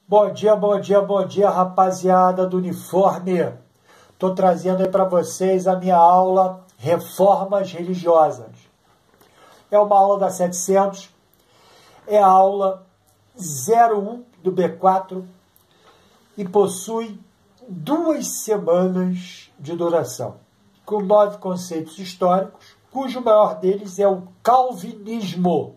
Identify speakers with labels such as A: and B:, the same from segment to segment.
A: Bom dia, rapaziada do uniforme. Estou trazendo aí para vocês a minha aula Reformas Religiosas. É uma aula da 700, é a aula 01 do B4 e possui 2 semanas de duração, com 9 conceitos históricos, cujo maior deles é o calvinismo,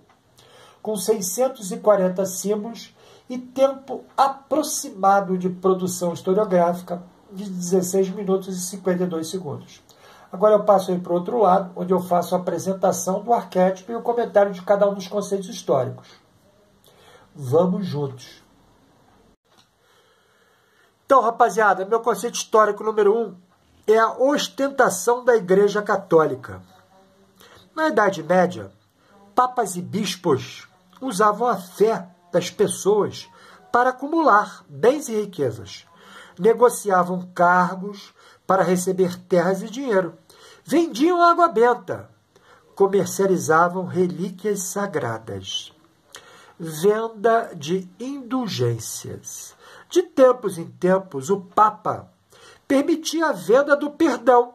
A: com 640 símbolos e tempo aproximado de produção historiográfica de 16 minutos e 52 segundos. Agora eu passo aí para o outro lado, onde eu faço a apresentação do arquétipo e o comentário de cada um dos conceitos históricos. Vamos juntos. Então, rapaziada, meu conceito histórico número 1 é a ostentação da Igreja Católica. Na Idade Média, papas e bispos usavam a fé das pessoas para acumular bens e riquezas. Negociavam cargos para receber terras e dinheiro. Vendiam água benta. Comercializavam relíquias sagradas. Venda de indulgências. De tempos em tempos, o Papa permitia a venda do perdão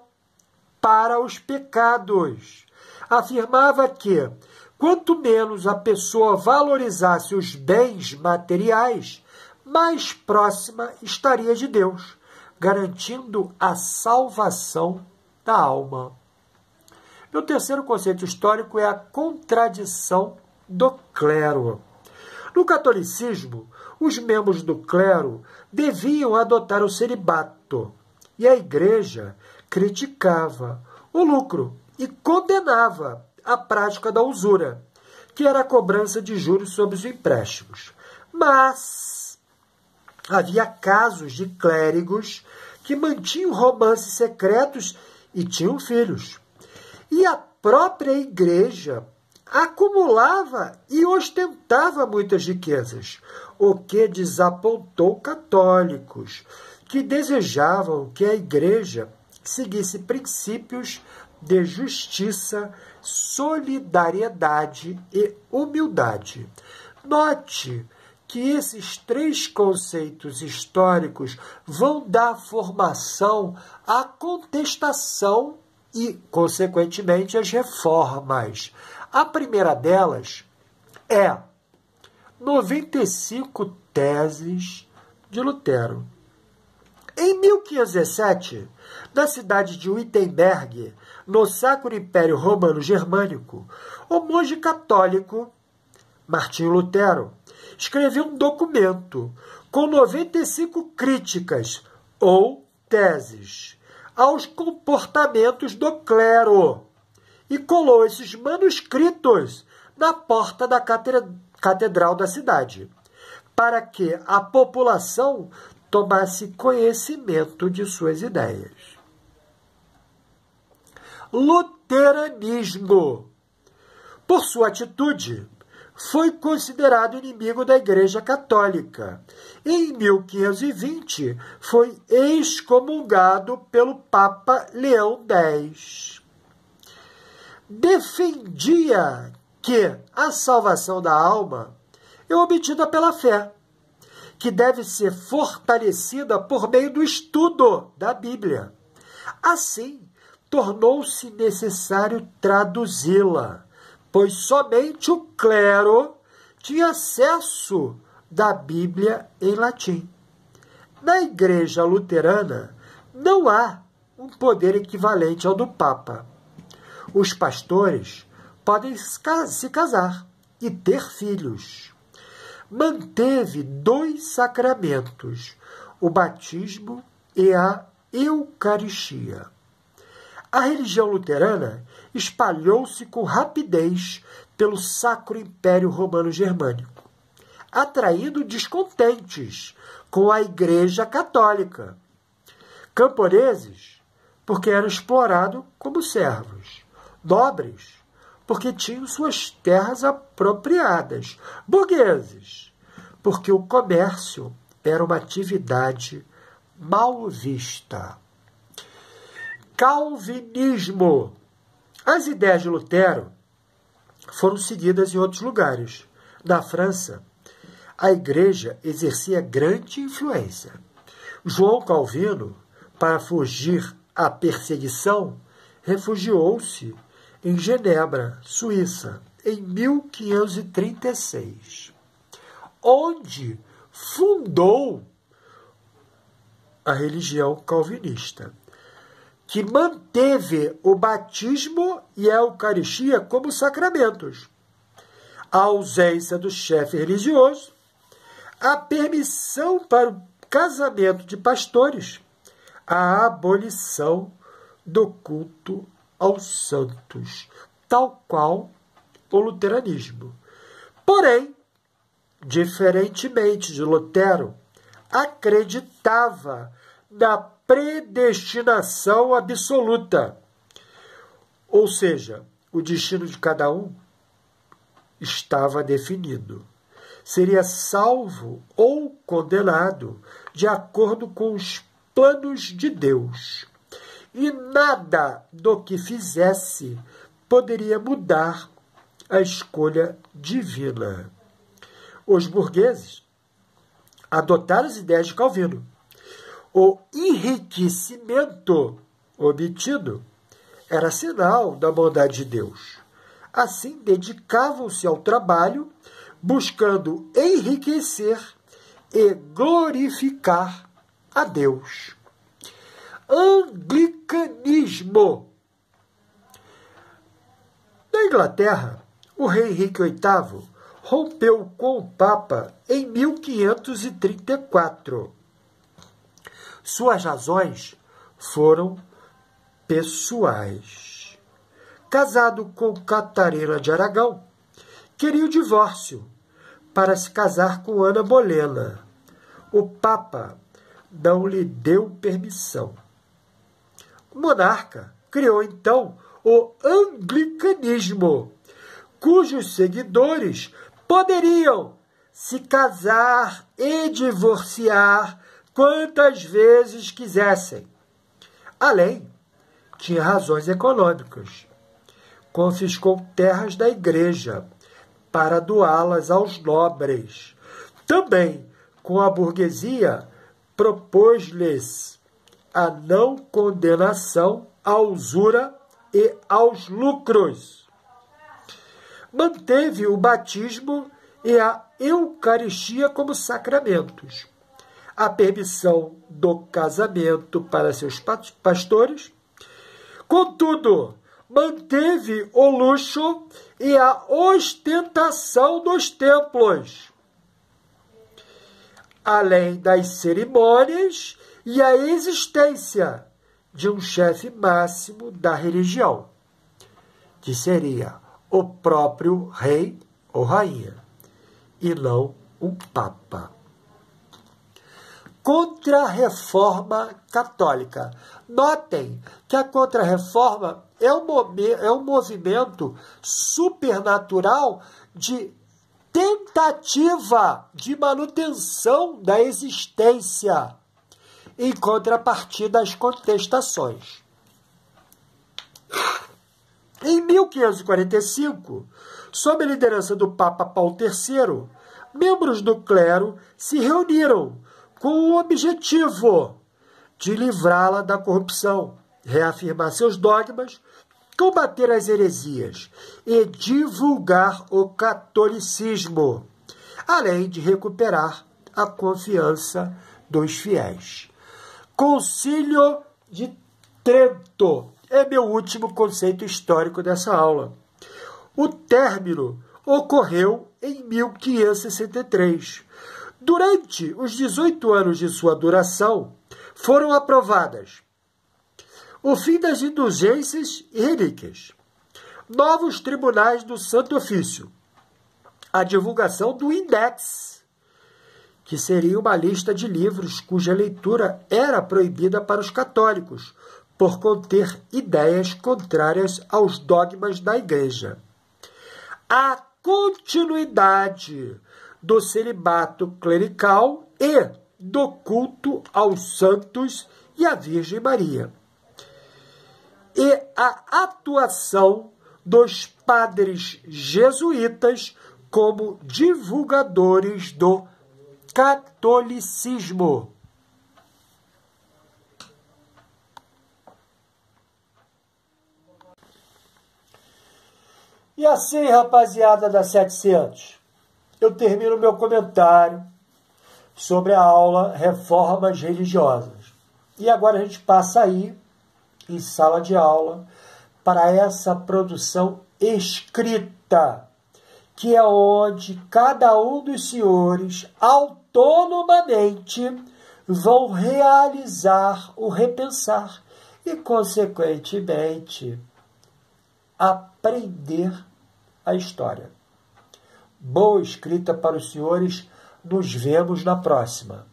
A: para os pecados. Afirmava que quanto menos a pessoa valorizasse os bens materiais, mais próxima estaria de Deus, garantindo a salvação da alma. Meu terceiro conceito histórico é a contradição do clero. No catolicismo, os membros do clero deviam adotar o celibato, e a Igreja criticava o lucro e condenava a prática da usura, que era a cobrança de juros sobre os empréstimos. Mas havia casos de clérigos que mantinham romances secretos e tinham filhos. E a própria Igreja acumulava e ostentava muitas riquezas, o que desapontou católicos, que desejavam que a Igreja seguisse princípios de justiça, solidariedade e humildade. Note que esses 3 conceitos históricos vão dar formação à contestação e, consequentemente, às reformas. A primeira delas é 95 teses de Lutero. Em 1517, na cidade de Wittenberg, no Sacro Império Romano Germânico, o monge católico Martinho Lutero escreveu um documento com 95 críticas ou teses aos comportamentos do clero e colou esses manuscritos na porta da catedral da cidade, para que a população tomasse conhecimento de suas ideias. Luteranismo, por sua atitude, foi considerado inimigo da Igreja Católica. Em 1520, foi excomungado pelo Papa Leão X. Defendia que a salvação da alma é obtida pela fé, que deve ser fortalecida por meio do estudo da Bíblia. Assim, tornou-se necessário traduzi-la, pois somente o clero tinha acesso da Bíblia em latim. Na Igreja Luterana, não há um poder equivalente ao do Papa. Os pastores podem se casar e ter filhos. Manteve 2 sacramentos, o batismo e a Eucaristia. A religião luterana espalhou-se com rapidez pelo Sacro Império Romano Germânico, atraindo descontentes com a Igreja Católica. Camponeses, porque eram explorados como servos. Nobres, porque tinham suas terras apropriadas. Burgueses, porque o comércio era uma atividade mal vista. Calvinismo. As ideias de Lutero foram seguidas em outros lugares. Na França, a Igreja exercia grande influência. João Calvino, para fugir à perseguição, refugiou-se em Genebra, Suíça, em 1536, onde fundou a religião calvinista, que manteve o batismo e a Eucaristia como sacramentos, a ausência do chefe religioso, a permissão para o casamento de pastores, a abolição do culto aos santos, tal qual o luteranismo. Porém, diferentemente de Lutero, acreditava na predestinação absoluta, ou seja, o destino de cada um estava definido. Seria salvo ou condenado de acordo com os planos de Deus. E nada do que fizesse poderia mudar a escolha divina. Os burgueses adotaram as ideias de Calvino. O enriquecimento obtido era sinal da bondade de Deus. Assim, dedicavam-se ao trabalho, buscando enriquecer e glorificar a Deus. Anglicanismo. Na Inglaterra, o rei Henrique VIII rompeu com o Papa em 1534. Suas razões foram pessoais. Casado com Catarina de Aragão, queria o divórcio para se casar com Ana Bolena. O Papa não lhe deu permissão. O monarca criou, então, o anglicanismo, cujos seguidores poderiam se casar e divorciar quantas vezes quisessem. Além, tinha razões econômicas. Confiscou terras da igreja para doá-las aos nobres. Também, com a burguesia, propôs-lhes a não condenação à usura e aos lucros. Manteve o batismo e a Eucaristia como sacramentos, a permissão do casamento para seus pastores. Contudo, manteve o luxo e a ostentação dos templos, além das cerimônias e a existência de um chefe máximo da religião, que seria o próprio rei ou rainha, e não um papa. Contra-reforma católica. Notem que a contra-reforma é um movimento supernatural de tentativa de manutenção da existência, em contrapartida às contestações. Em 1545, sob a liderança do Papa Paulo III, membros do clero se reuniram com o objetivo de livrá-la da corrupção, reafirmar seus dogmas, combater as heresias e divulgar o catolicismo, além de recuperar a confiança dos fiéis. Concílio de Trento é meu último conceito histórico dessa aula. O término ocorreu em 1563. Durante os 18 anos de sua duração, foram aprovadas o fim das indulgências e relíquias, novos tribunais do Santo Ofício, a divulgação do Index, que seria uma lista de livros cuja leitura era proibida para os católicos, por conter ideias contrárias aos dogmas da Igreja. A continuidade do celibato clerical e do culto aos santos e à Virgem Maria. E a atuação dos padres jesuítas como divulgadores do catolicismo. E assim, rapaziada da 700, eu termino meu comentário sobre a aula Reformas Religiosas. E agora a gente passa aí, em sala de aula, para essa produção escrita, que é onde cada um dos senhores, autonomamente, vão realizar o repensar e, consequentemente, aprender a história. Boa escrita para os senhores, nos vemos na próxima.